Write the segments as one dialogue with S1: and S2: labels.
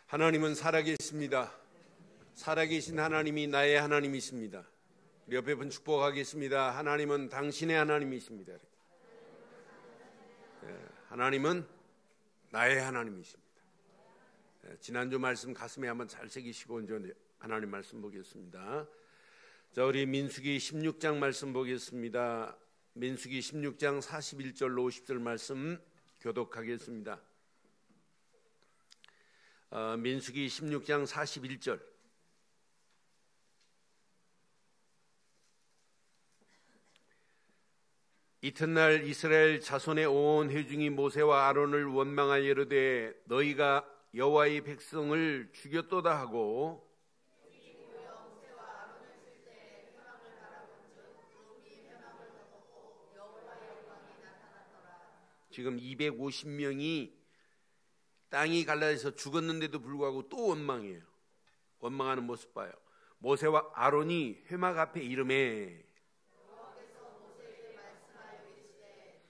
S1: 하나님은 살아계십니다. 살아계신 하나님이 나의 하나님이십니다. 우리 옆에 분 축복하겠습니다. 하나님은 당신의 하나님이십니다. 하나님은 나의 하나님이십니다. 지난주 말씀 가슴에 한번 잘 새기시고 이제 하나님 말씀 보겠습니다. 자, 우리 민수기 16장 말씀 보겠습니다. 민수기 16장 41절로 50절 말씀 교독하겠습니다. 민수기 16장 41절. 이튿날 이스라엘 자손의 온 회중이 모세와 아론을 원망하여 이르되 너희가 여호와의 백성을 죽였도다 하고 지금 250명이 땅이 갈라져서 죽었는데도 불구하고 또 원망해요. 원망하는 모습 봐요. 모세와 아론이 회막 앞에 이르매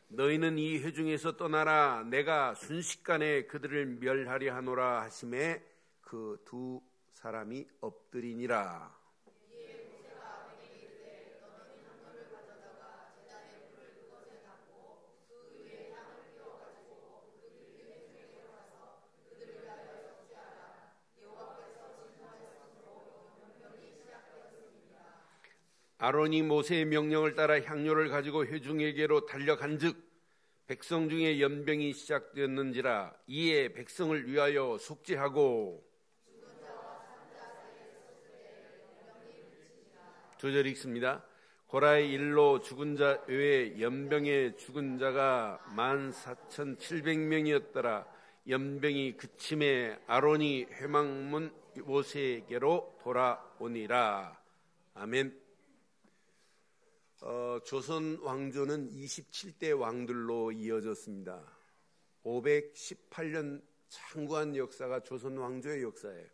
S1: 너희는 이 회중에서 떠나라. 내가 순식간에 그들을 멸하려 하노라 하심에 그 두 사람이 엎드리니라. 아론이 모세의 명령을 따라 향료를 가지고 회중에게로 달려간즉 백성 중에 연병이 시작되었는지라. 이에 백성을 위하여 속죄하고 2절 읽습니다. 고라의 일로 죽은 자 외에 연병에 죽은 자가 14,700명이었더라. 연병이 그침에 아론이 회막문 모세에게로 돌아오니라. 아멘. 조선 왕조는 27대 왕들로 이어졌습니다. 518년 장구한 역사가 조선 왕조의 역사예요.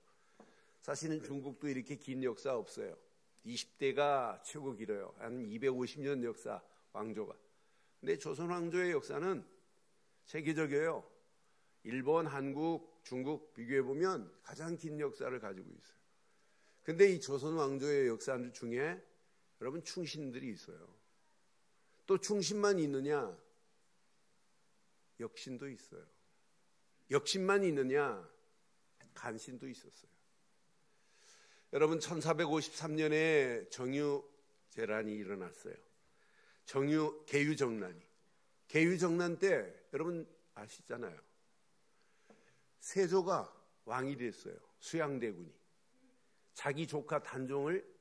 S1: 사실은 중국도 이렇게 긴 역사 없어요. 20대가 최고 길어요. 한 250년 역사 왕조가. 근데 조선 왕조의 역사는 세계적이에요. 일본, 한국, 중국 비교해보면 가장 긴 역사를 가지고 있어요. 근데 이 조선 왕조의 역사 중에 여러분 충신들이 있어요. 또 충신만 있느냐? 역신도 있어요. 역신만 있느냐? 간신도 있었어요. 여러분 1453년에 정유재란이 일어났어요. 개유정난이. 개유정난 때 여러분 아시잖아요. 세조가 왕이 됐어요. 수양대군이. 자기 조카 단종을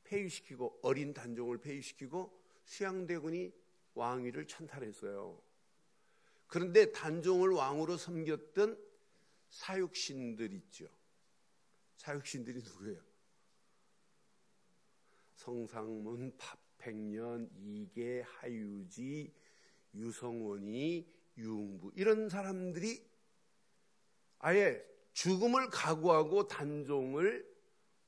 S1: 폐위시키고 어린 단종을 폐위시키고 수양대군이 왕위를 찬탈했어요. 그런데 단종을 왕으로 섬겼던 사육신들 있죠. 사육신들이 누구예요? 성상문, 파팽년, 이계, 하유지, 유성원이, 유흥부 이런 사람들이 아예 죽음을 각오하고 단종을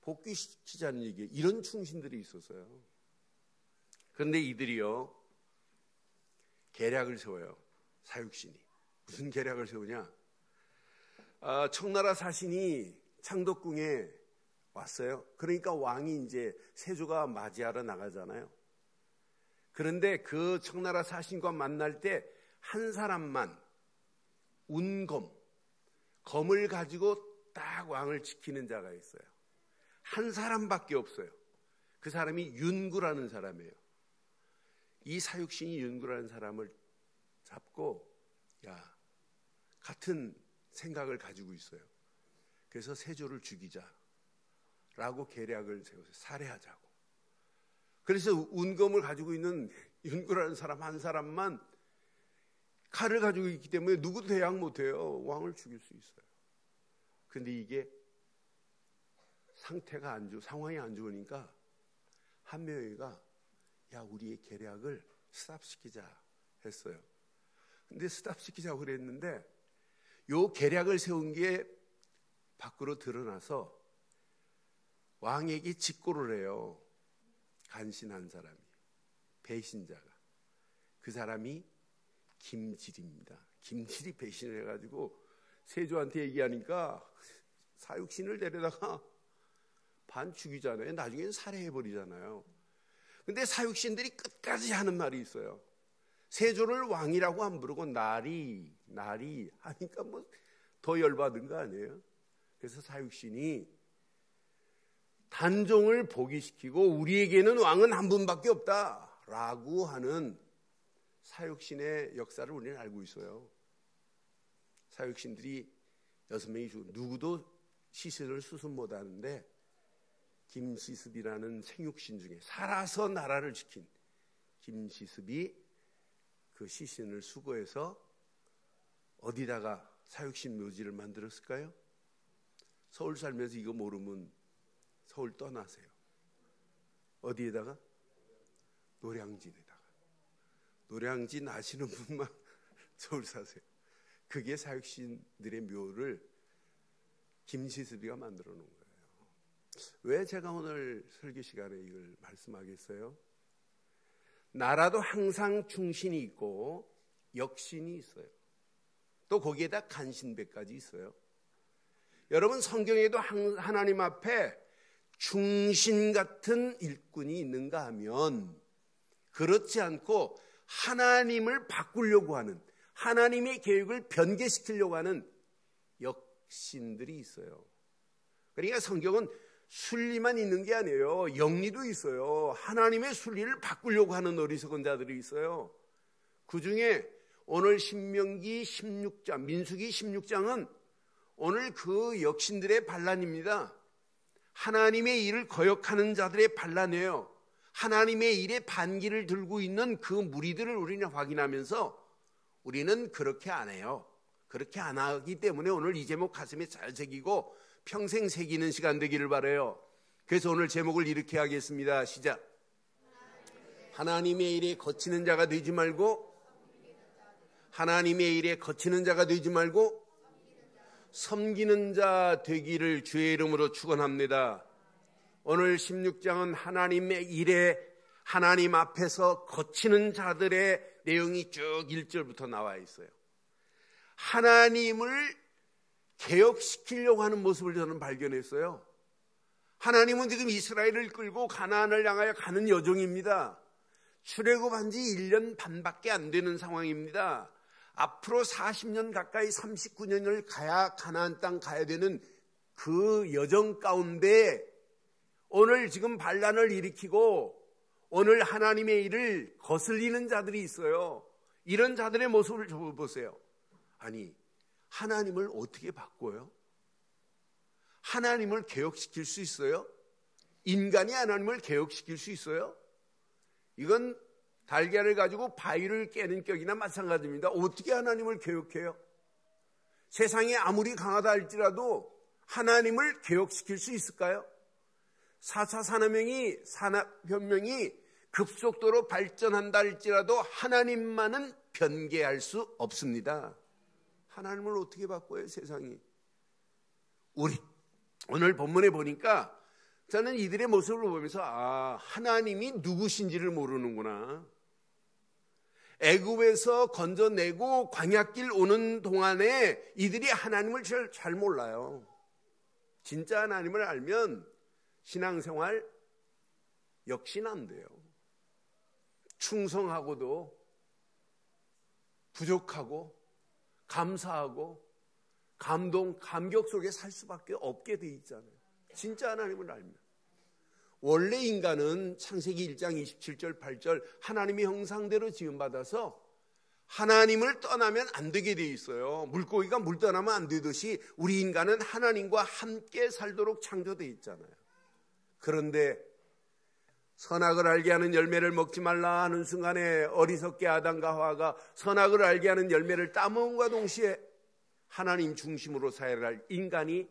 S1: 복귀시키자는 얘기예요. 이런 충신들이 있었어요. 그런데 이들이요 계략을 세워요. 사육신이. 무슨 계략을 세우냐? 청나라 사신이 창덕궁에 왔어요. 그러니까 왕이 이제 세조가 맞이하러 나가잖아요. 그런데 그 청나라 사신과 만날 때 한 사람만 운검, 검을 가지고 딱 왕을 지키는 자가 있어요. 한 사람밖에 없어요. 그 사람이 윤구라는 사람이에요. 이 사육신이 윤구라는 사람을 잡고 같은 생각을 가지고 있어요. 그래서 세조를 죽이자라고 계략을 세워서 살해하자고. 그래서 운검을 가지고 있는 윤구라는 사람 한 사람만 칼을 가지고 있기 때문에 누구도 대항 못해요. 왕을 죽일 수 있어요. 근데 이게 상황이 안 좋으니까 한명회가 우리의 계략을 스탑시키자 했어요. 근데 스탑시키자고 그랬는데 요 계략을 세운 게 밖으로 드러나서 왕에게 직고를 해요. 간신한 사람이, 배신자가. 그 사람이 김질입니다. 김질이 배신을 해가지고 세조한테 얘기하니까 사육신을 데려다가 반 죽이잖아요. 나중에는 살해해버리잖아요. 근데 사육신들이 끝까지 하는 말이 있어요. 세조를 왕이라고 안 부르고 나리 하니까 뭐 더 열받은 거 아니에요? 그래서 사육신이 단종을 복위시키고 우리에게는 왕은 한 분밖에 없다라고 하는 사육신의 역사를 우리는 알고 있어요. 사육신들이 6명이 죽은, 누구도 시신을 수습 못하는데 김시습이라는 생육신 중에 살아서 나라를 지킨 김시습이 그 시신을 수거해서 어디다가 사육신 묘지를 만들었을까요? 서울 살면서 이거 모르면 서울 떠나세요. 어디에다가? 노량진에다가. 노량진 아시는 분만 서울 사세요. 그게 사육신들의 묘를 김시습이가 만들어 놓은 거예요. 왜 제가 오늘 설교 시간에 이걸 말씀하겠어요? 나라도 항상 충신이 있고 역신이 있어요. 또 거기에다 간신배까지 있어요. 여러분, 성경에도 하나님 앞에 충신 같은 일꾼이 있는가 하면 그렇지 않고 하나님을 바꾸려고 하는, 하나님의 계획을 변개시키려고 하는 역신들이 있어요. 그러니까 성경은 순리만 있는 게 아니에요. 영리도 있어요. 하나님의 순리를 바꾸려고 하는 어리석은 자들이 있어요. 그 중에 오늘 신명기 16장, 민수기 16장은 오늘 그 역신들의 반란입니다. 하나님의 일을 거역하는 자들의 반란이에요. 하나님의 일에 반기를 들고 있는 그 무리들을 우리는 확인하면서 우리는 그렇게 안 해요. 그렇게 안 하기 때문에 오늘 이 제목 가슴에 잘 새기고 평생 새기는 시간 되기를 바라요. 그래서 오늘 제목을 이렇게 하겠습니다. 시작. 하나님의 일에 거치는 자가 되지 말고, 하나님의 일에 거치는 자가 되지 말고 섬기는 자 되기를 주의 이름으로 축원합니다. 오늘 16장은 하나님의 일에 하나님 앞에서 거치는 자들의 내용이 쭉 1절부터 나와 있어요. 하나님을 개혁시키려고 하는 모습을 저는 발견했어요. 하나님은 지금 이스라엘을 끌고 가나안을 향하여 가는 여정입니다. 출애굽한 지 1년 반밖에 안 되는 상황입니다. 앞으로 40년 가까이 39년을 가야 가나안 땅 가야 되는 그 여정 가운데 오늘 지금 반란을 일으키고 오늘 하나님의 일을 거슬리는 자들이 있어요. 이런 자들의 모습을 보세요. 아니, 하나님을 어떻게 바꿔요? 하나님을 개혁시킬 수 있어요? 인간이 하나님을 개혁시킬 수 있어요? 이건 달걀을 가지고 바위를 깨는 격이나 마찬가지입니다. 어떻게 하나님을 개혁해요? 세상이 아무리 강하다 할지라도 하나님을 개혁시킬 수 있을까요? 4차 산업혁명이 급속도로 발전한다 할지라도 하나님만은 변개할 수 없습니다. 하나님을 어떻게 바꿔요, 세상이? 우리 오늘 본문에 보니까 저는 이들의 모습을 보면서 하나님이 누구신지를 모르는구나. 애굽에서 건져내고 광야길 오는 동안에 이들이 하나님을 잘 몰라요. 진짜 하나님을 알면 신앙생활 역시는 안 돼요. 충성하고도 부족하고 감사하고 감격 속에 살 수밖에 없게 돼 있잖아요. 진짜 하나님을 알면. 원래 인간은 창세기 1장 27절 8절 하나님의 형상대로 지음받아서 하나님을 떠나면 안 되게 돼 있어요. 물고기가 물 떠나면 안 되듯이 우리 인간은 하나님과 함께 살도록 창조되어 있잖아요. 그런데 선악을 알게 하는 열매를 먹지 말라 하는 순간에 어리석게 아담과 하와가 선악을 알게 하는 열매를 따먹음과 동시에 하나님 중심으로 살아야 할 인간이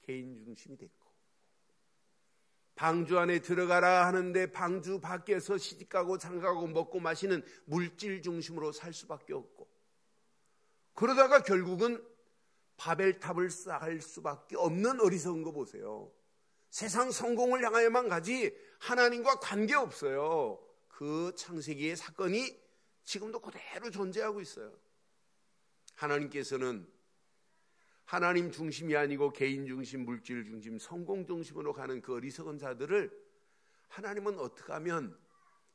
S1: 개인 중심이 됐고, 방주 안에 들어가라 하는데 방주 밖에서 시집가고 장가가고 먹고 마시는 물질 중심으로 살 수밖에 없고, 그러다가 결국은 바벨탑을 쌓을 수밖에 없는 어리석은 거 보세요. 세상 성공을 향하여만 가지 하나님과 관계없어요. 그 창세기의 사건이 지금도 그대로 존재하고 있어요. 하나님께서는 하나님 중심이 아니고 개인 중심, 물질 중심, 성공 중심으로 가는 그 어리석은 자들을 하나님은 어떻게 하면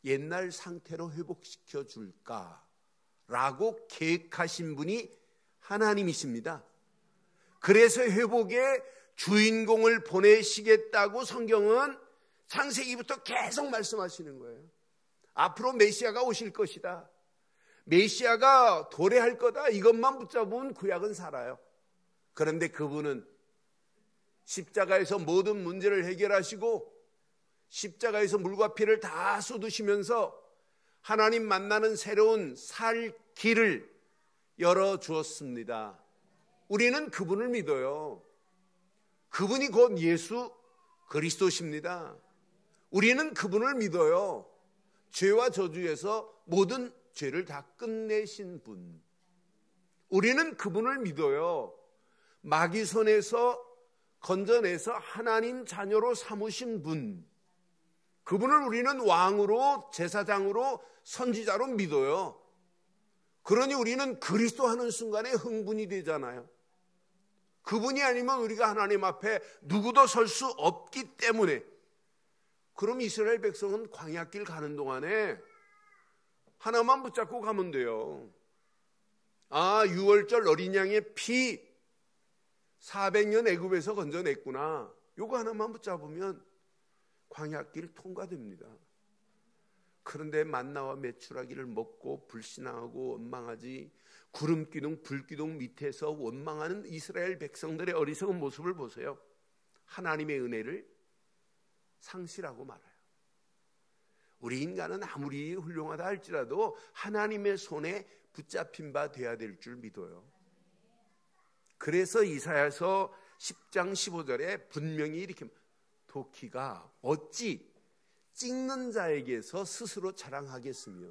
S1: 옛날 상태로 회복시켜 줄까라고 계획하신 분이 하나님이십니다. 그래서 회복의 주인공을 보내시겠다고 성경은 창세기부터 계속 말씀하시는 거예요. 앞으로 메시아가 오실 것이다. 메시아가 도래할 거다. 이것만 붙잡으면 구약은 살아요. 그런데 그분은 십자가에서 모든 문제를 해결하시고 십자가에서 물과 피를 다 쏟으시면서 하나님 만나는 새로운 살 길을 열어주었습니다. 우리는 그분을 믿어요. 그분이 곧 예수 그리스도십니다. 우리는 그분을 믿어요. 죄와 저주에서 모든 죄를 다 끝내신 분. 우리는 그분을 믿어요. 마귀 손에서 건져내서 하나님 자녀로 삼으신 분. 그분을 우리는 왕으로, 제사장으로, 선지자로 믿어요. 그러니 우리는 그리스도 하는 순간에 흥분이 되잖아요. 그분이 아니면 우리가 하나님 앞에 누구도 설 수 없기 때문에. 그럼 이스라엘 백성은 광야길 가는 동안에 하나만 붙잡고 가면 돼요. 아, 6월절 어린 양의 피 400년 애굽에서 건져냈구나. 요거 하나만 붙잡으면 광야길 통과됩니다. 그런데 만나와 메추라기를 먹고 불신앙하고 원망하지, 구름기둥 불기둥 밑에서 원망하는 이스라엘 백성들의 어리석은 모습을 보세요. 하나님의 은혜를 상실하고 말아요. 우리 인간은 아무리 훌륭하다 할지라도 하나님의 손에 붙잡힌 바 되어야 될 줄 믿어요. 그래서 이사야서 10장 15절에 분명히 이렇게, 도끼가 어찌 찍는 자에게서 스스로 자랑하겠으며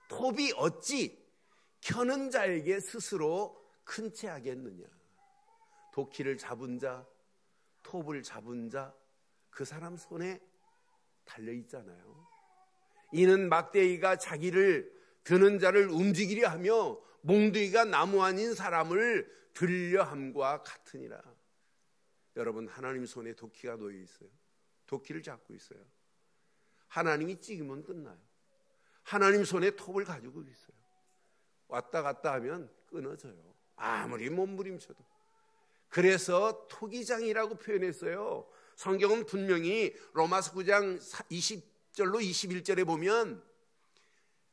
S1: 톱이 어찌 켜는 자에게 스스로 큰 채 하겠느냐. 도끼를 잡은 자, 톱을 잡은 자, 그 사람 손에 달려있잖아요. 이는 막대기가 자기를 드는 자를 움직이려 하며 몽둥이가 나무 아닌 사람을 들려 함과 같으니라. 여러분, 하나님 손에 도끼가 놓여 있어요. 도끼를 잡고 있어요. 하나님이 찍으면 끝나요. 하나님 손에 톱을 가지고 있어요. 왔다 갔다 하면 끊어져요. 아무리 몸부림쳐도. 그래서 토기장이라고 표현했어요. 성경은 분명히 로마서 9장 20절로 21절에 보면,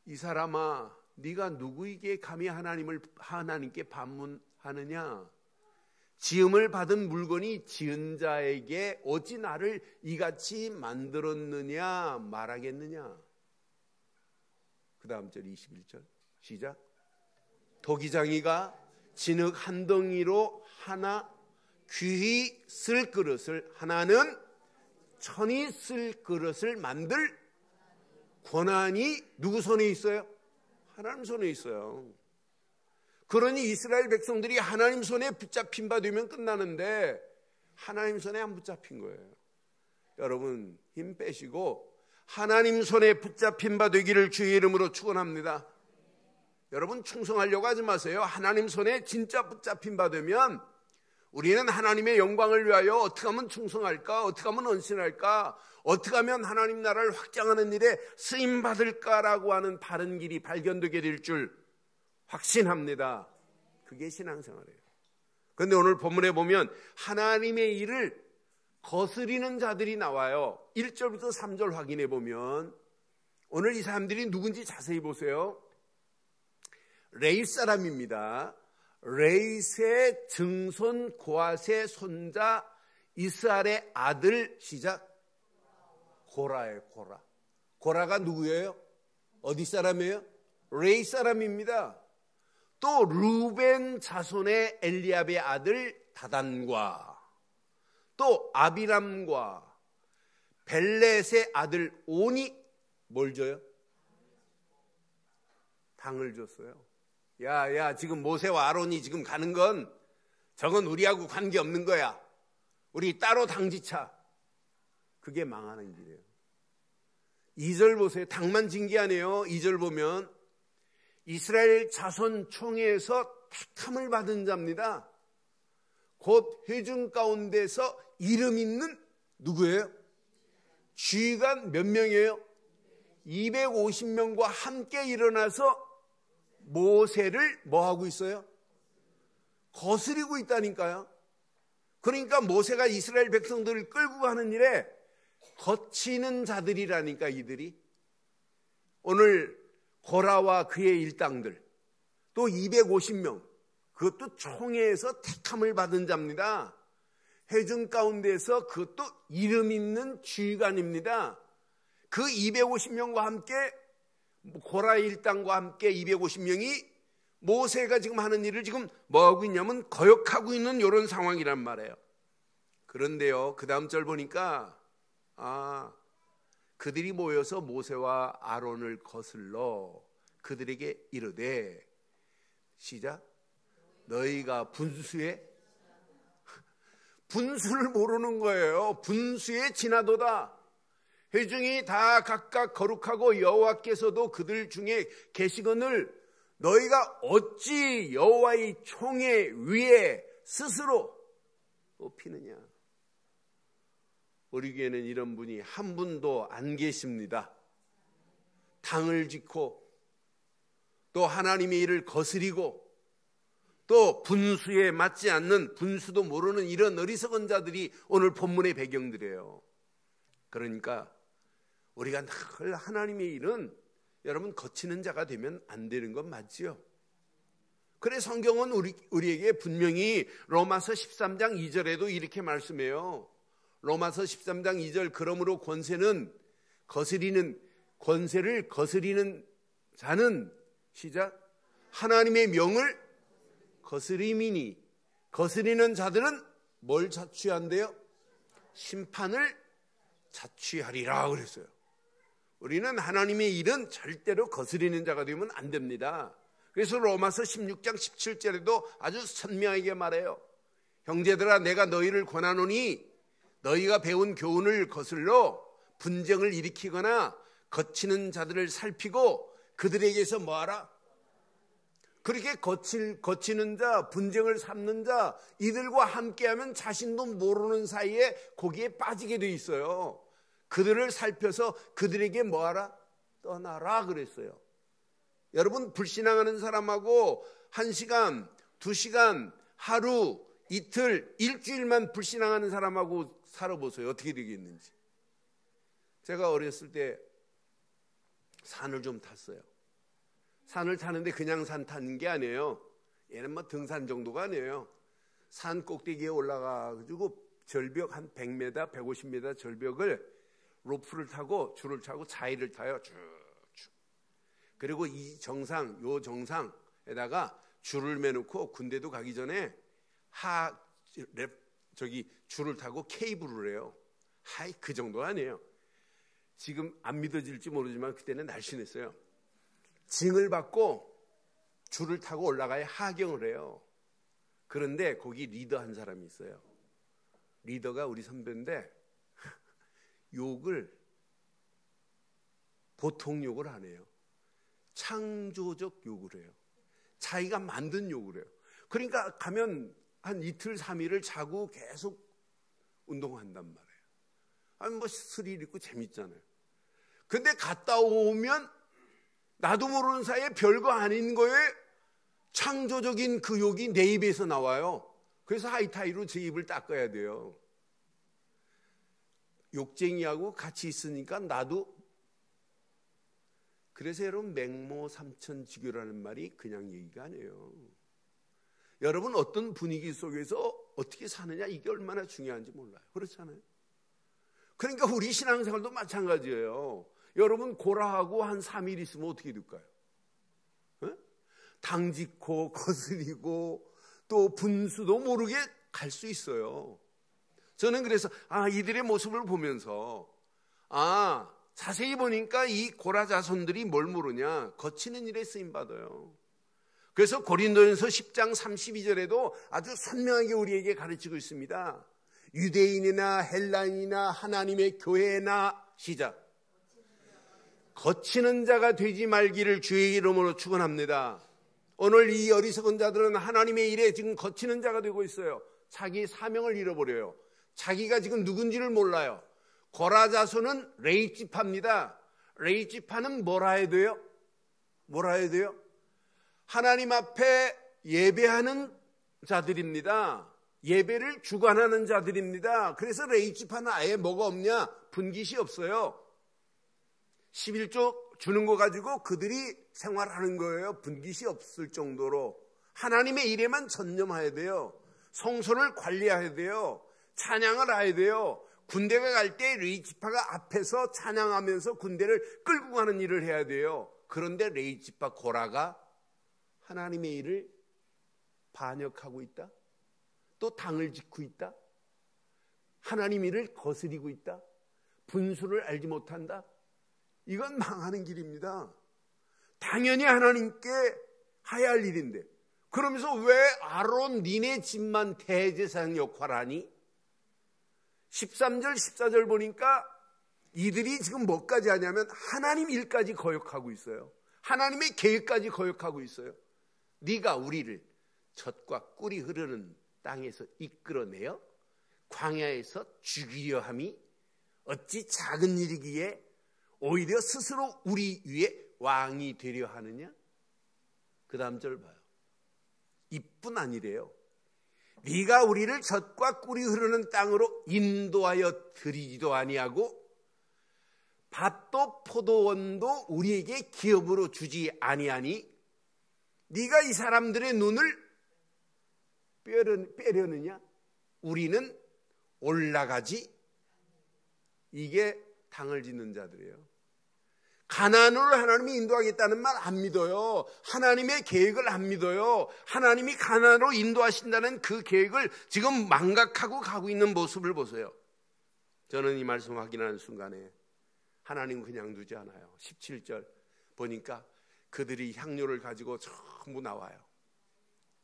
S1: 이 사람아, 네가 누구에게 감히 하나님께 반문하느냐? 지음을 받은 물건이 지은 자에게 어찌 나를 이같이 만들었느냐 말하겠느냐? 그 다음 절 21절 시작. 도기장이가 진흙 한 덩이로 하나 귀히 쓸 그릇을, 하나는 천이 쓸 그릇을 만들 권한이 누구 손에 있어요? 하나님 손에 있어요. 그러니 이스라엘 백성들이 하나님 손에 붙잡힌 바 되면 끝나는데 하나님 손에 안 붙잡힌 거예요. 여러분, 힘 빼시고 하나님 손에 붙잡힌 바 되기를 주의 이름으로 축원합니다. 여러분, 충성하려고 하지 마세요. 하나님 손에 진짜 붙잡힌 바 되면 우리는 하나님의 영광을 위하여 어떻게 하면 충성할까? 어떻게 하면 헌신할까? 어떻게 하면 하나님 나라를 확장하는 일에 쓰임받을까라고 하는 바른 길이 발견되게 될 줄 확신합니다. 그게 신앙생활이에요. 그런데 오늘 본문에 보면 하나님의 일을 거스리는 자들이 나와요. 1절부터 3절 확인해 보면 오늘 이 사람들이 누군지 자세히 보세요. 레위 사람입니다. 레윗의 증손 고앗의 손자 이스라엘의 아들, 시작. 고라예요. 고라. 고라가 누구예요? 어디 사람이에요? 레위 사람입니다. 또 루벤 자손의 엘리압의 아들 다단과 또 아비람과 벨렛의 아들 온이 뭘 줘요? 당을 줬어요. 야, 지금 모세와 아론이 지금 가는 건 저건 우리하고 관계없는 거야. 우리 따로 당지차. 그게 망하는 길이에요. 2절 보세요. 당만 징계하네요. 2절 보면 이스라엘 자손 총회에서 택함을 받은 자입니다. 곧 회중 가운데서 이름 있는 누구예요? 지휘관 몇 명이에요? 250명과 함께 일어나서 모세를 뭐하고 있어요? 거스리고 있다니까요. 그러니까 모세가 이스라엘 백성들을 끌고 가는 일에 거치는 자들이라니까. 이들이 오늘 고라와 그의 일당들 또 250명, 그것도 총회에서 택함을 받은 자입니다. 회중 가운데서 그것도 이름 있는 지휘관입니다. 그 250명과 함께, 고라의 일당과 함께 250명이 모세가 지금 하는 일을 지금 뭐하고 있냐면 거역하고 있는 이런 상황이란 말이에요. 그런데요, 그 다음 절 보니까 그들이 모여서 모세와 아론을 거슬러 그들에게 이르되, 시작, 너희가 분수를 모르는 거예요. 분수에 지나도다. 회중이 다 각각 거룩하고 여호와께서도 그들 중에 계시거늘 너희가 어찌 여호와의 총회 위에 스스로 높이느냐. 우리 교회는 이런 분이 한 분도 안 계십니다. 당을 짓고 또 하나님의 일을 거스리고 또 분수에 맞지 않는, 분수도 모르는 이런 어리석은 자들이 오늘 본문의 배경들이에요. 그러니까 우리가 늘 하나님의 일은 여러분 거치는 자가 되면 안 되는 건 맞지요. 그래 성경은 우리에게 분명히 로마서 13장 2절에도 이렇게 말씀해요. 로마서 13장 2절, 그러므로 권세를 거스리는 자는, 시작, 하나님의 명을 거스림이니, 거스리는 자들은 뭘 자취한대요? 심판을 자취하리라 그랬어요. 우리는 하나님의 일은 절대로 거스리는 자가 되면 안 됩니다. 그래서 로마서 16장 17절에도 아주 선명하게 말해요. 형제들아, 내가 너희를 권하노니 너희가 배운 교훈을 거슬러 분쟁을 일으키거나 거치는 자들을 살피고 그들에게서 뭐하라? 그렇게 거치는 자, 분쟁을 삼는 자, 이들과 함께하면 자신도 모르는 사이에 거기에 빠지게 돼 있어요. 그들을 살펴서 그들에게 뭐하라? 떠나라 그랬어요. 여러분, 불신앙하는 사람하고 1시간, 2시간, 하루, 이틀, 일주일만 불신앙하는 사람하고 살아보세요. 어떻게 되겠는지. 제가 어렸을 때 산을 좀 탔어요. 산을 타는데 그냥 산 타는 게 아니에요. 얘는 뭐 등산 정도가 아니에요. 산 꼭대기에 올라가가지고 절벽 한 100m, 150m 절벽을 로프를 타고 줄을 타고 자위를 타요. 쭉쭉. 그리고 이 정상, 요 정상에다가 줄을 매놓고 군대도 가기 전에 줄을 타고 케이블을 해요. 그 정도가 아니에요. 지금 안 믿어질지 모르지만 그때는 날씬했어요. 징을 받고 줄을 타고 올라가야 하경을 해요. 그런데 거기 리더 한 사람이 있어요. 리더가 우리 선배인데 욕을 보통 욕을 안 해요. 창조적 욕을 해요. 자기가 만든 욕을 해요. 그러니까 가면 한 이틀 3일을 자고 계속 운동한단 말이에요. 아니 뭐 스릴 있고 재밌잖아요. 근데 갔다 오면 나도 모르는 사이에 별거 아닌 거에 창조적인 그 욕이 내 입에서 나와요. 그래서 하이타이로 제 입을 닦아야 돼요. 욕쟁이하고 같이 있으니까 나도. 그래서 여러분, 맹모 삼천지교라는 말이 그냥 얘기가 아니에요. 여러분, 어떤 분위기 속에서 어떻게 사느냐, 이게 얼마나 중요한지 몰라요. 그렇잖아요. 그러니까 우리 신앙생활도 마찬가지예요. 여러분, 고라하고 한 3일 있으면 어떻게 될까요? 당짓고 거스리고 또 분수도 모르게 갈 수 있어요. 저는 그래서 이들의 모습을 보면서 자세히 보니까 이 고라 자손들이 뭘 모르냐? 거치는 일에 쓰임받아요. 그래서 고린도전서 10장 32절에도 아주 선명하게 우리에게 가르치고 있습니다. 유대인이나 헬라인이나 하나님의 교회나, 시작, 거치는 자가 되지 말기를 주의 이름으로 축원합니다. 오늘 이 어리석은 자들은 하나님의 일에 지금 거치는 자가 되고 있어요. 자기 사명을 잃어버려요. 자기가 지금 누군지를 몰라요. 고라 자손은 레이지파입니다. 레이지파는 뭐라 해야 돼요? 뭐라 해야 돼요? 하나님 앞에 예배하는 자들입니다. 예배를 주관하는 자들입니다. 그래서 레이지파는 아예 뭐가 없냐? 분깃이 없어요. 11조 주는 거 가지고 그들이 생활하는 거예요. 분깃이 없을 정도로. 하나님의 일에만 전념해야 돼요. 성소를 관리해야 돼요. 찬양을 해야 돼요. 군대가 갈 때 레이지파가 앞에서 찬양하면서 군대를 끌고 가는 일을 해야 돼요. 그런데 레이지파 고라가 하나님의 일을 반역하고 있다. 또 당을 짓고 있다. 하나님 일을 거스리고 있다. 분수를 알지 못한다. 이건 망하는 길입니다. 당연히 하나님께 해야 할 일인데, 그러면서 왜 아론 니네 집만 대제사장 역할하니? 13절 14절 보니까 이들이 지금 뭐까지 하냐면 하나님 일까지 거역하고 있어요. 하나님의 계획까지 거역하고 있어요. 네가 우리를 젖과 꿀이 흐르는 땅에서 이끌어내어 광야에서 죽이려 함이 어찌 작은 일이기에 오히려 스스로 우리 위에 왕이 되려 하느냐? 그 다음 절 봐요. 이뿐 아니래요. 네가 우리를 젖과 꿀이 흐르는 땅으로 인도하여 드리지도 아니하고 밭도 포도원도 우리에게 기업으로 주지 아니하니 네가 이 사람들의 눈을 빼려느냐? 우리는 올라가지. 이게 당을 짓는 자들이에요. 가나안으로 하나님이 인도하겠다는 말 안 믿어요. 하나님의 계획을 안 믿어요. 하나님이 가나안으로 인도하신다는 그 계획을 지금 망각하고 가고 있는 모습을 보세요. 저는 이 말씀 확인하는 순간에 하나님 그냥 두지 않아요. 17절 보니까 그들이 향료를 가지고 전부 나와요.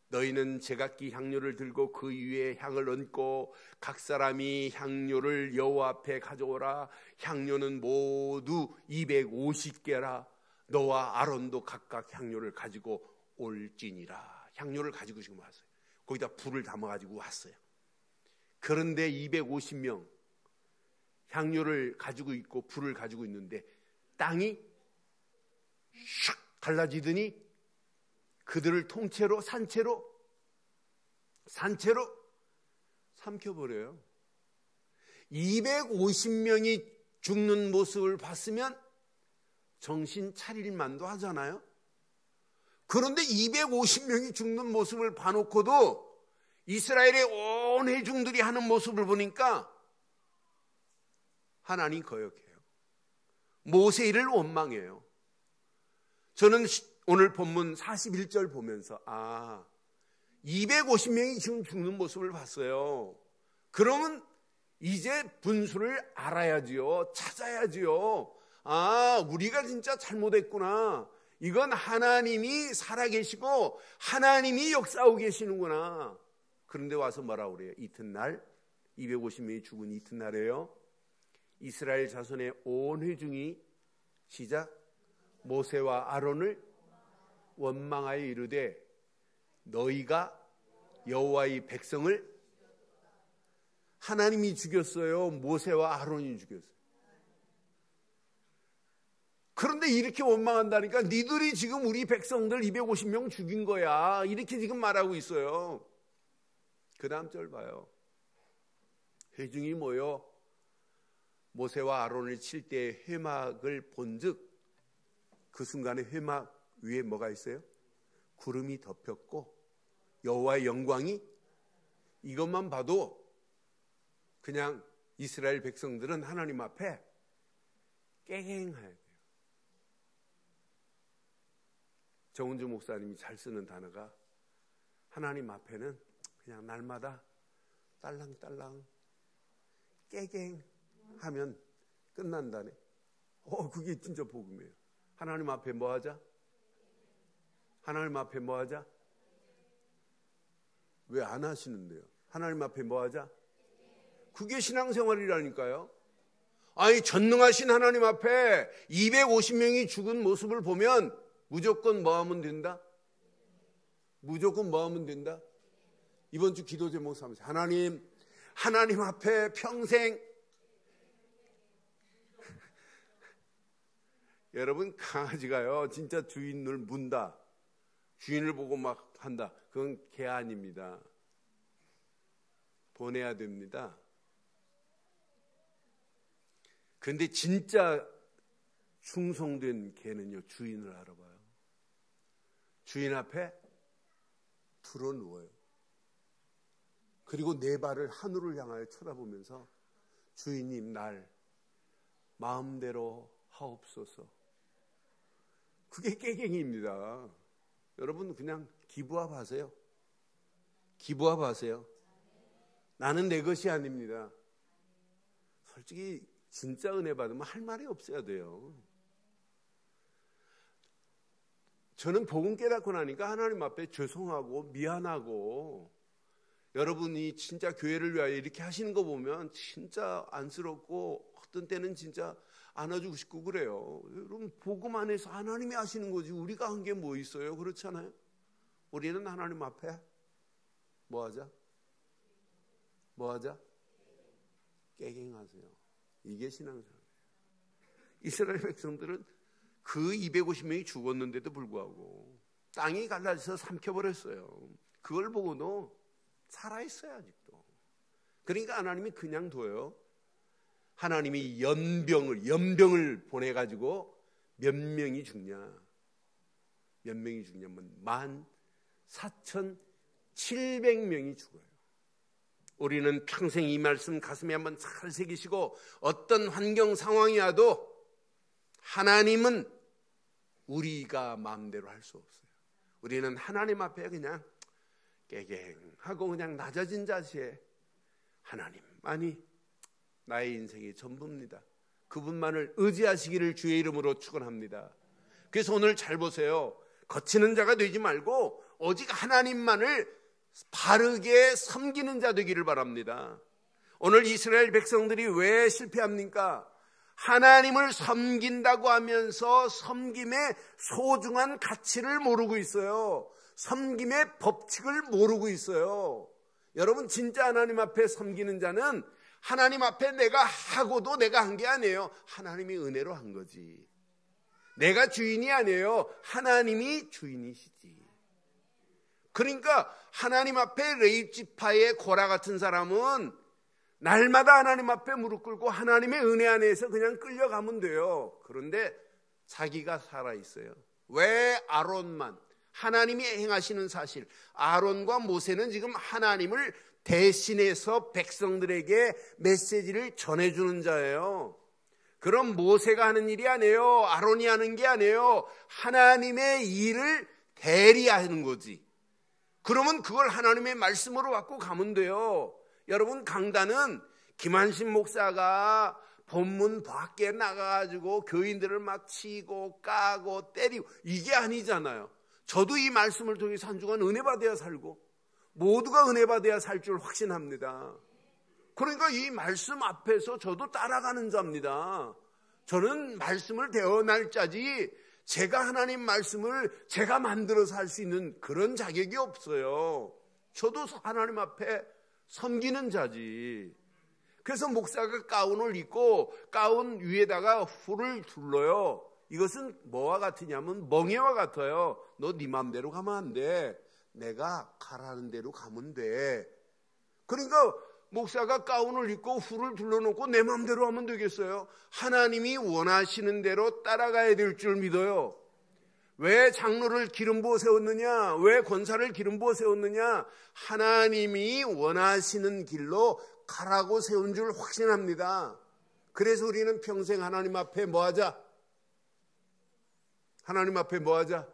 S1: 너희는 제각기 향료를 들고 그 위에 향을 얹고 각 사람이 향료를 여호와 앞에 가져오라. 향료는 모두 250개라. 너와 아론도 각각 향료를 가지고 올지니라. 향료를 가지고 지금 왔어요. 거기다 불을 담아가지고 왔어요. 그런데 250명 향료를 가지고 있고 불을 가지고 있는데 땅이 샥 갈라지더니 그들을 통째로 산채로 삼켜버려요. 250명이 죽는 모습을 봤으면 정신 차릴 만도 하잖아요. 그런데 250명이 죽는 모습을 봐놓고도 이스라엘의 온 회중들이 하는 모습을 보니까 하나님 거역해요. 모세 일을 원망해요. 저는 오늘 본문 41절 보면서 250명이 지금 죽는 모습을 봤어요. 그러면 이제 분수를 알아야지요. 찾아야지요. 우리가 진짜 잘못했구나. 이건 하나님이 살아계시고 하나님이 역사하고 계시는구나. 그런데 와서 뭐라고 그래요? 이튿날 250명이 죽은 이튿날에요. 이스라엘 자손의 온 회중이 시작 모세와 아론을 원망하여 이르되 너희가 여호와의 백성을 하나님이 죽였어요. 모세와 아론이 죽였어요. 그런데 이렇게 원망한다니까 니들이 지금 우리 백성들 250명 죽인 거야. 이렇게 지금 말하고 있어요. 그 다음 절 봐요. 회중이 모여 모세와 아론을 칠 때 회막을 본즉 그 순간에 회막 위에 뭐가 있어요? 구름이 덮였고 여호와의 영광이, 이것만 봐도 그냥 이스라엘 백성들은 하나님 앞에 깨갱해야 돼요. 정은주 목사님이 잘 쓰는 단어가 하나님 앞에는 그냥 날마다 딸랑딸랑 깨갱하면 끝난다네. 그게 진짜 복음이에요. 하나님 앞에 뭐 하자? 하나님 앞에 뭐 하자? 왜 안 하시는데요? 하나님 앞에 뭐 하자? 그게 신앙생활이라니까요. 전능하신 하나님 앞에 250명이 죽은 모습을 보면 무조건 뭐 하면 된다? 무조건 뭐 하면 된다? 이번 주 기도 제목 삼으세요. 하나님 앞에 평생. 여러분, 강아지가요 진짜 주인을 문다, 주인을 보고 막 한다, 그건 개 아닙니다. 보내야 됩니다. 그런데 진짜 충성된 개는요, 주인을 알아봐요. 주인 앞에 들어 누워요. 그리고 네 발을 하늘을 향하여 쳐다보면서 주인님, 날 마음대로 하옵소서. 그게 깨갱이입니다. 여러분, 그냥 기부합하세요. 기부합하세요. 나는 내 것이 아닙니다. 솔직히 진짜 은혜 받으면 할 말이 없어야 돼요. 저는 복음 깨닫고 나니까 하나님 앞에 죄송하고 미안하고, 여러분이 진짜 교회를 위하여 이렇게 하시는 거 보면 진짜 안쓰럽고 어떤 때는 진짜 안아주고 싶고 그래요. 여러분, 복음 안에서 하나님이 하시는 거지 우리가 한 게 뭐 있어요? 그렇잖아요. 우리는 하나님 앞에 뭐 하자? 깨갱하세요. 이게 신앙생활이에요. 이스라엘 백성들은 그 250명이 죽었는데도 불구하고 땅이 갈라져서 삼켜버렸어요. 그걸 보고도 살아있어요, 아직도. 그러니까 하나님이 그냥 둬요. 하나님이 연병을 보내가지고 몇 명이 죽냐? 몇 명이 죽냐면 14,700명이 죽어요. 우리는 평생 이 말씀 가슴에 한번 잘 새기시고, 어떤 환경 상황이 와도 하나님은 우리가 마음대로 할 수 없어요. 우리는 하나님 앞에 그냥 깨갱하고 그냥 낮아진 자세에 하나님만이 나의 인생의 전부입니다. 그분만을 의지하시기를 주의 이름으로 축원합니다. 그래서 오늘 잘 보세요. 거치는 자가 되지 말고 오직 하나님만을 바르게 섬기는 자 되기를 바랍니다. 오늘 이스라엘 백성들이 왜 실패합니까? 하나님을 섬긴다고 하면서 섬김의 소중한 가치를 모르고 있어요. 섬김의 법칙을 모르고 있어요. 여러분, 진짜 하나님 앞에 섬기는 자는 하나님 앞에 내가 하고도 내가 한 게 아니에요. 하나님이 은혜로 한 거지. 내가 주인이 아니에요. 하나님이 주인이시지. 그러니까 하나님 앞에 레위지파의 고라 같은 사람은 날마다 하나님 앞에 무릎 꿇고 하나님의 은혜 안에서 그냥 끌려가면 돼요. 그런데 자기가 살아있어요. 왜 아론만? 하나님이 행하시는 사실, 아론과 모세는 지금 하나님을 대신해서 백성들에게 메시지를 전해주는 자예요. 그럼 모세가 하는 일이 아니에요. 아론이 하는 게 아니에요. 하나님의 일을 대리하는 거지. 그러면 그걸 하나님의 말씀으로 갖고 가면 돼요. 여러분, 강단은 김한신 목사가 본문 밖에 나가가지고 교인들을 막 치고 까고 때리고 이게 아니잖아요. 저도 이 말씀을 통해서 한 주간 은혜 받아야 살고 모두가 은혜 받아야 살 줄 확신합니다. 그러니까 이 말씀 앞에서 저도 따라가는 자입니다. 저는 말씀을 대언할 자지 제가 하나님 말씀을 제가 만들어서 할 수 있는 그런 자격이 없어요. 저도 하나님 앞에 섬기는 자지. 그래서 목사가 가운을 입고 가운 위에다가 훌을 둘러요. 이것은 뭐와 같으냐면 멍에와 같아요. 너 네 맘대로 가면 안 돼. 내가 가라는 대로 가면 돼. 그러니까 목사가 가운을 입고 훌을 둘러놓고 내 맘대로 하면 되겠어요? 하나님이 원하시는 대로 따라가야 될 줄 믿어요. 왜 장로를 기름 부어 세웠느냐? 왜 권사를 기름 부어 세웠느냐? 하나님이 원하시는 길로 가라고 세운 줄 확신합니다. 그래서 우리는 평생 하나님 앞에 뭐 하자? 하나님 앞에 뭐 하자?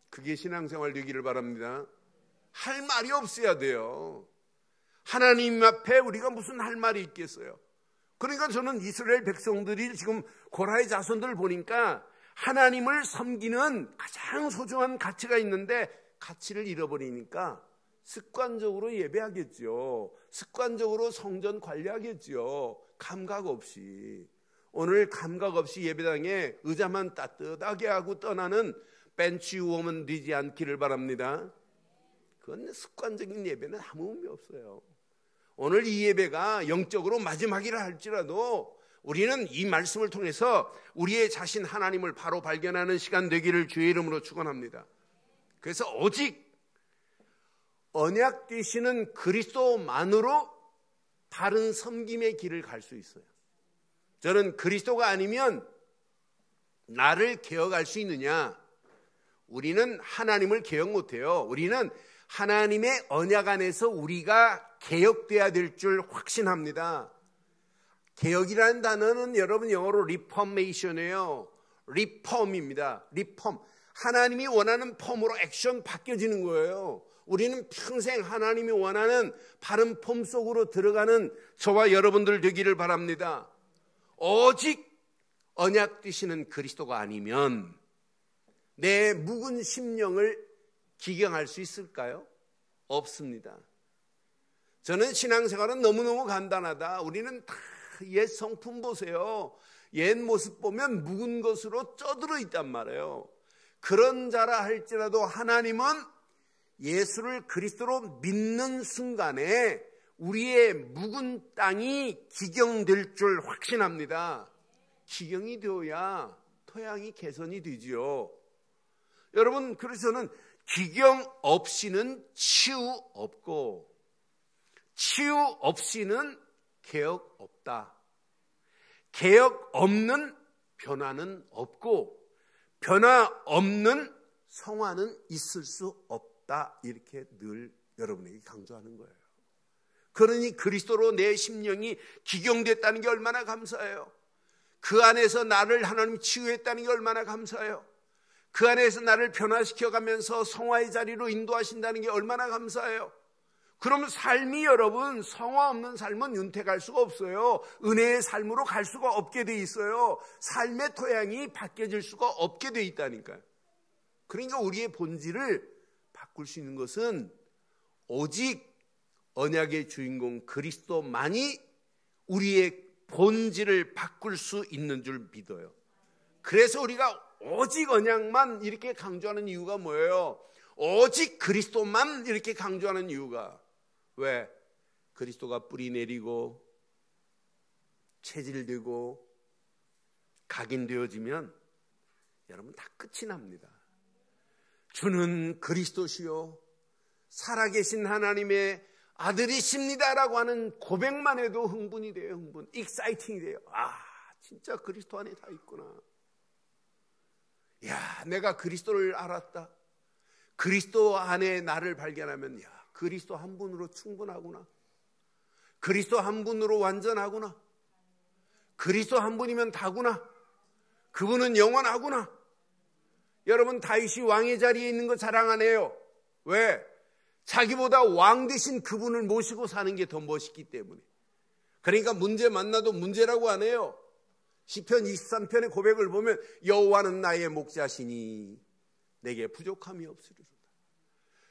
S1: 그게 신앙생활 되기를 바랍니다. 할 말이 없어야 돼요. 하나님 앞에 우리가 무슨 할 말이 있겠어요? 그러니까 저는 이스라엘 백성들이 지금 고라의 자손들을 보니까 하나님을 섬기는 가장 소중한 가치가 있는데 가치를 잃어버리니까 습관적으로 예배하겠죠. 습관적으로 성전 관리하겠죠. 감각 없이. 오늘 감각 없이 예배당에 의자만 따뜻하게 하고 떠나는 벤치 워먼 되지 않기를 바랍니다. 그건 습관적인 예배는 아무 의미 없어요. 오늘 이 예배가 영적으로 마지막이라 할지라도 우리는 이 말씀을 통해서 우리의 자신 하나님을 바로 발견하는 시간 되기를 주의 이름으로 축원합니다. 그래서 오직 언약 되시는 그리스도만으로 바른 섬김의 길을 갈 수 있어요. 저는 그리스도가 아니면 나를 개혁할 수 있느냐? 우리는 하나님을 개혁 못해요. 우리는 하나님의 언약 안에서 우리가 개혁돼야 될 줄 확신합니다. 개혁이라는 단어는 여러분 영어로 리포메이션이에요. 리폼입니다. 리폼. 하나님이 원하는 폼으로 액션 바뀌어지는 거예요. 우리는 평생 하나님이 원하는 바른 폼 속으로 들어가는 저와 여러분들 되기를 바랍니다. 오직 언약 되시는 그리스도가 아니면 내 묵은 심령을 기경할 수 있을까요? 없습니다. 저는 신앙생활은 너무너무 간단하다. 우리는 다 옛 성품 보세요. 옛 모습 보면 묵은 것으로 쪄들어 있단 말이에요. 그런 자라 할지라도 하나님은 예수를 그리스도로 믿는 순간에 우리의 묵은 땅이 기경될 줄 확신합니다. 기경이 되어야 토양이 개선이 되지요. 여러분, 그래서 저는 기경 없이는 치유 없고 치유 없이는 개혁 없다. 개혁 없는 변화는 없고 변화 없는 성화는 있을 수 없다. 이렇게 늘 여러분에게 강조하는 거예요. 그러니 그리스도로 내 심령이 기경됐다는 게 얼마나 감사해요. 그 안에서 나를 하나님 치유했다는 게 얼마나 감사해요. 그 안에서 나를 변화시켜가면서 성화의 자리로 인도하신다는 게 얼마나 감사해요. 그러면 삶이 여러분 성화 없는 삶은 윤택할 수가 없어요. 은혜의 삶으로 갈 수가 없게 돼 있어요. 삶의 토양이 바뀌어질 수가 없게 돼 있다니까요. 그러니까 우리의 본질을 바꿀 수 있는 것은 오직 언약의 주인공 그리스도만이 우리의 본질을 바꿀 수 있는 줄 믿어요. 그래서 우리가 오직 언약만 이렇게 강조하는 이유가 뭐예요? 오직 그리스도만 이렇게 강조하는 이유가 왜? 그리스도가 뿌리 내리고 체질되고 각인되어지면 여러분 다 끝이 납니다. 주는 그리스도시요 살아계신 하나님의 아들이십니다라고 하는 고백만 해도 흥분이 돼요. 흥분, 익사이팅이 돼요. 아, 진짜 그리스도 안에 다 있구나. 야, 내가 그리스도를 알았다. 그리스도 안에 나를 발견하면 야, 그리스도 한 분으로 충분하구나. 그리스도 한 분으로 완전하구나. 그리스도 한 분이면 다구나. 그분은 영원하구나. 여러분, 다윗이 왕의 자리에 있는 거 자랑 안 해요. 왜? 자기보다 왕 되신 그분을 모시고 사는 게 더 멋있기 때문에. 그러니까 문제 만나도 문제라고 안 해요. 시편 23편의 고백을 보면 여호와는 나의 목자시니 내게 부족함이 없으리로다.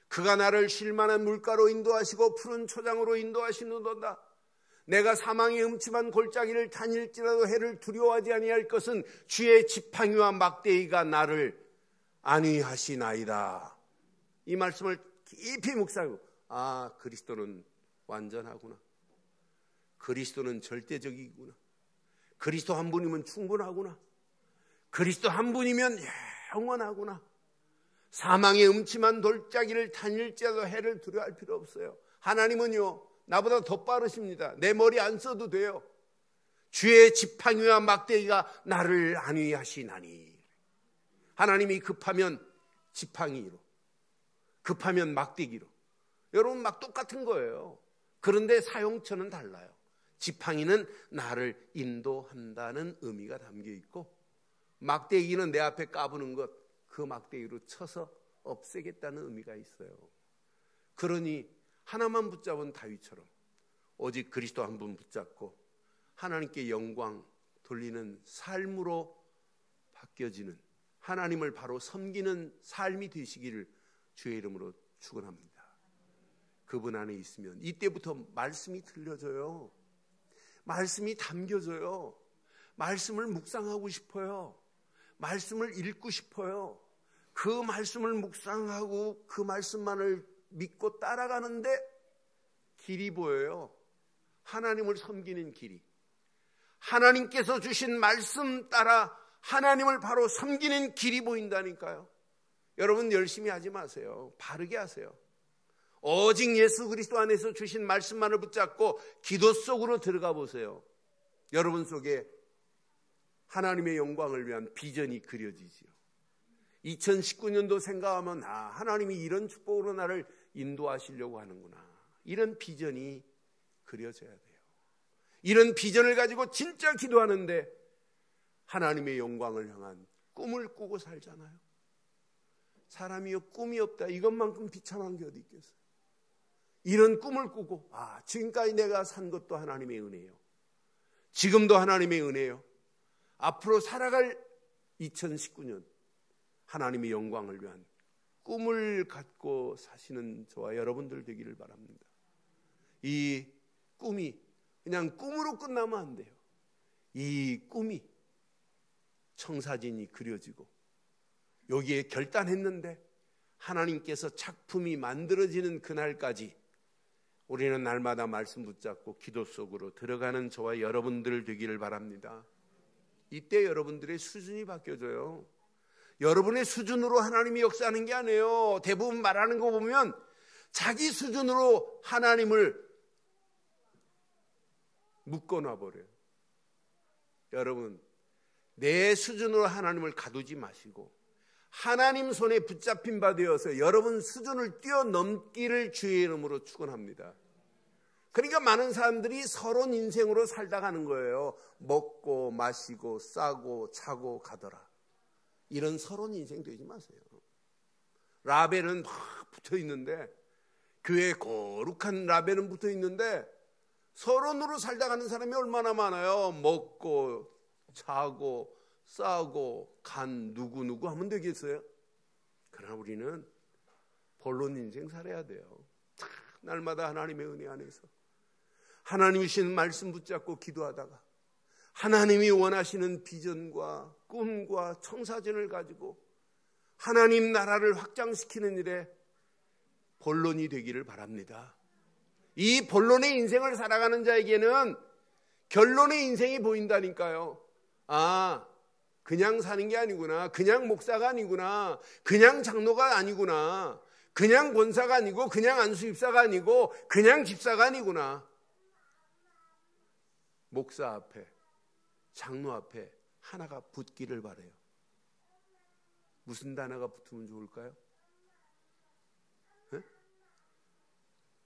S1: 그가 나를 쉴만한 물가로 인도하시고 푸른 초장으로 인도하시는도다. 내가 사망의 음침한 골짜기를 다닐지라도 해를 두려워하지 아니할 것은 주의 지팡이와 막대기가 나를 안위하시나이다. 이 말씀을 깊이 묵상하고 아, 그리스도는 완전하구나. 그리스도는 절대적이구나. 그리스도 한 분이면 충분하구나. 그리스도 한 분이면 영원하구나. 사망의 음침한 돌짜기를 다닐지라도 해를 두려워할 필요 없어요. 하나님은요 나보다 더 빠르십니다. 내 머리 안 써도 돼요. 주의 지팡이와 막대기가 나를 안위하시나니. 하나님이 급하면 지팡이로, 급하면 막대기로. 여러분 막 똑같은 거예요. 그런데 사용처는 달라요. 지팡이는 나를 인도한다는 의미가 담겨 있고 막대기는 내 앞에 까부는 것, 그 막대기로 쳐서 없애겠다는 의미가 있어요. 그러니 하나만 붙잡은 다윗처럼 오직 그리스도 한 분 붙잡고 하나님께 영광 돌리는 삶으로 바뀌어지는 하나님을 바로 섬기는 삶이 되시기를 주의 이름으로 축원합니다. 그분 안에 있으면 이때부터 말씀이 들려져요. 말씀이 담겨져요. 말씀을 묵상하고 싶어요. 말씀을 읽고 싶어요. 그 말씀을 묵상하고 그 말씀만을 믿고 따라가는데 길이 보여요. 하나님을 섬기는 길이. 하나님께서 주신 말씀 따라 하나님을 바로 섬기는 길이 보인다니까요. 여러분 열심히 하지 마세요. 바르게 하세요. 오직 예수 그리스도 안에서 주신 말씀만을 붙잡고 기도 속으로 들어가 보세요. 여러분 속에 하나님의 영광을 위한 비전이 그려지지요. 2019년도 생각하면 하나님이 이런 축복으로 나를 인도하시려고 하는구나. 이런 비전이 그려져야 돼요. 이런 비전을 가지고 진짜 기도하는데 하나님의 영광을 향한 꿈을 꾸고 살잖아요. 사람이요 꿈이 없다 이것만큼 비참한 게 어디 있겠어요. 이런 꿈을 꾸고 지금까지 내가 산 것도 하나님의 은혜예요. 지금도 하나님의 은혜예요. 앞으로 살아갈 2019년 하나님의 영광을 위한 꿈을 갖고 사시는 저와 여러분들 되기를 바랍니다. 이 꿈이 그냥 꿈으로 끝나면 안 돼요. 이 꿈이 청사진이 그려지고 여기에 결단했는데 하나님께서 작품이 만들어지는 그날까지 우리는 날마다 말씀 붙잡고 기도 속으로 들어가는 저와 여러분들 되기를 바랍니다. 이때 여러분들의 수준이 바뀌어져요. 여러분의 수준으로 하나님이 역사하는 게 아니에요. 대부분 말하는 거 보면 자기 수준으로 하나님을 묶어놔버려요. 여러분 내 수준으로 하나님을 가두지 마시고 하나님 손에 붙잡힌 바 되어서 여러분 수준을 뛰어넘기를 주의 이름으로 축원합니다. 그러니까 많은 사람들이 서론 인생으로 살다 가는 거예요. 먹고 마시고 싸고 자고 가더라. 이런 서론 인생 되지 마세요. 라벨은 막 붙어있는데 교회에 거룩한 라벨은 붙어있는데 서론으로 살다 가는 사람이 얼마나 많아요. 먹고 자고 싸고 간 누구누구 하면 되겠어요? 그러나 우리는 본론 인생 살아야 돼요. 날마다 하나님의 은혜 안에서 하나님이 주시는 말씀 붙잡고 기도하다가 하나님이 원하시는 비전과 꿈과 청사진을 가지고 하나님 나라를 확장시키는 일에 본론이 되기를 바랍니다. 이 본론의 인생을 살아가는 자에게는 결론의 인생이 보인다니까요. 그냥 사는 게 아니구나. 그냥 목사가 아니구나. 그냥 장로가 아니구나. 그냥 권사가 아니고 그냥 안수집사가 아니고 그냥 집사가 아니구나. 목사 앞에 장로 앞에 하나가 붙기를 바라요. 무슨 단어가 붙으면 좋을까요? 네?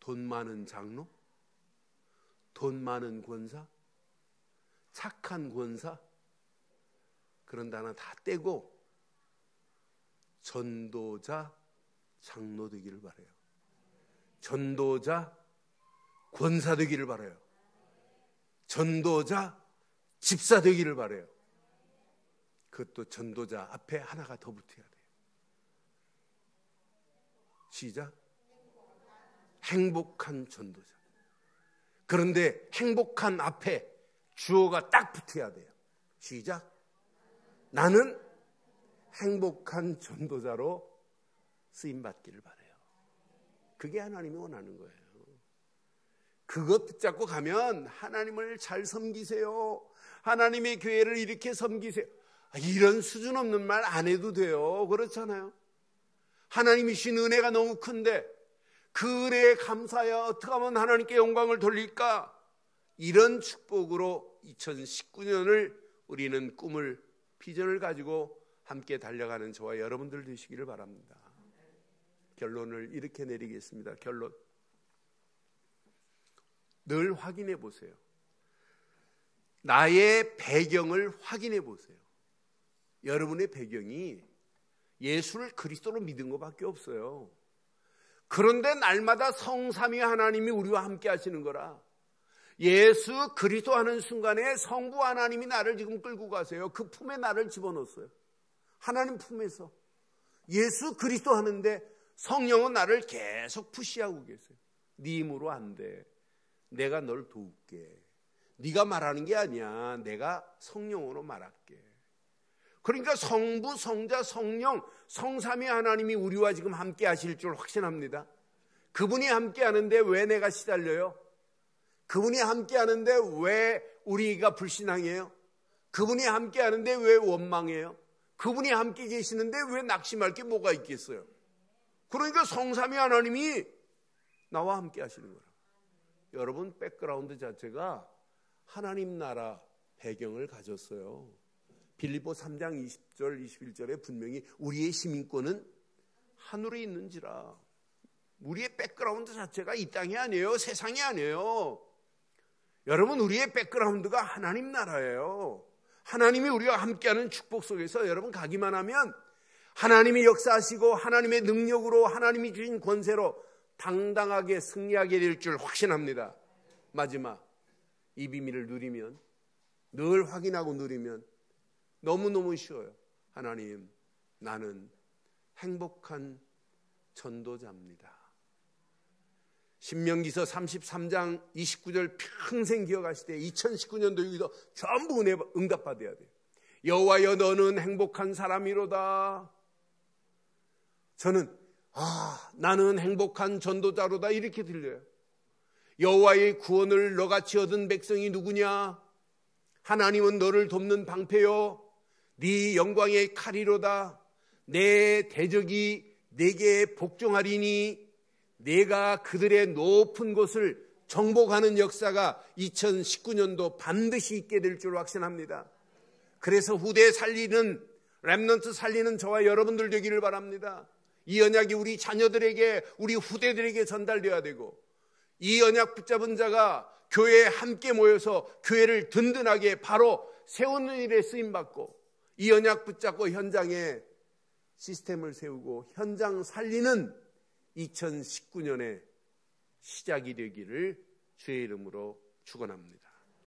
S1: 돈 많은 장로? 돈 많은 권사? 착한 권사? 그런 단어 다 떼고 전도자, 장로 되기를 바라요. 전도자, 권사 되기를 바라요. 전도자, 집사 되기를 바라요. 그것도 전도자 앞에 하나가 더 붙어야 돼요. 시작. 행복한 전도자. 그런데 행복한 앞에 주어가 딱 붙어야 돼요. 시작. 나는 행복한 전도자로 쓰임받기를 바라요. 그게 하나님이 원하는 거예요. 그것 붙잡고 가면 하나님을 잘 섬기세요. 하나님의 교회를 이렇게 섬기세요. 이런 수준 없는 말 안 해도 돼요. 그렇잖아요. 하나님이 주신 은혜가 너무 큰데 그 은혜에 감사하여 어떻게 하면 하나님께 영광을 돌릴까? 이런 축복으로 2019년을 우리는 꿈을 비전을 가지고 함께 달려가는 저와 여러분들 되시기를 바랍니다. 결론을 이렇게 내리겠습니다. 결론. 늘 확인해 보세요. 나의 배경을 확인해 보세요. 여러분의 배경이 예수를 그리스도로 믿은 것밖에 없어요. 그런데 날마다 성삼위 하나님이 우리와 함께 하시는 거라. 예수 그리스도 하는 순간에 성부 하나님이 나를 지금 끌고 가세요. 그 품에 나를 집어넣었어요. 하나님 품에서 예수 그리스도 하는데 성령은 나를 계속 푸시하고 계세요. 네 힘으로 안 돼. 내가 널 도울게. 네가 말하는 게 아니야. 내가 성령으로 말할게. 그러니까 성부, 성자, 성령, 성삼위 하나님이 우리와 지금 함께 하실 줄 확신합니다. 그분이 함께 하는데 왜 내가 시달려요? 그분이 함께 하는데 왜 우리가 불신앙해요? 그분이 함께 하는데 왜 원망해요? 그분이 함께 계시는데 왜 낙심할 게 뭐가 있겠어요? 그러니까 성삼위 하나님이 나와 함께 하시는 거라. 여러분, 백그라운드 자체가 하나님 나라 배경을 가졌어요. 빌립보 3장 20절 21절에 분명히 우리의 시민권은 하늘에 있는지라. 우리의 백그라운드 자체가 이 땅이 아니에요. 세상이 아니에요. 여러분, 우리의 백그라운드가 하나님 나라예요. 하나님이 우리와 함께하는 축복 속에서 여러분 가기만 하면 하나님이 역사하시고 하나님의 능력으로 하나님이 주신 권세로 당당하게 승리하게 될 줄 확신합니다. 마지막, 이 비밀을 누리면, 늘 확인하고 누리면 너무너무 쉬워요. 하나님, 나는 행복한 전도자입니다. 신명기서 33장 29절 평생 기억하시되 2019년도 여기서 전부 은혜 응답받아야 돼요. 여호와여, 너는 행복한 사람이로다. 저는 나는 행복한 전도자로다 이렇게 들려요. 여호와의 구원을 너같이 얻은 백성이 누구냐? 하나님은 너를 돕는 방패요, 네 영광의 칼이로다. 내 대적이 내게 복종하리니 내가 그들의 높은 곳을 정복하는 역사가 2019년도 반드시 있게 될 줄 확신합니다. 그래서 후대 살리는, 렘넌트 살리는 저와 여러분들 되기를 바랍니다. 이 언약이 우리 자녀들에게, 우리 후대들에게 전달되어야 되고, 이 언약 붙잡은 자가 교회에 함께 모여서 교회를 든든하게 바로 세우는 일에 쓰임받고, 이 언약 붙잡고 현장에 시스템을 세우고 현장 살리는 2019년의 시작이 되기를 주의 이름으로 축원합니다.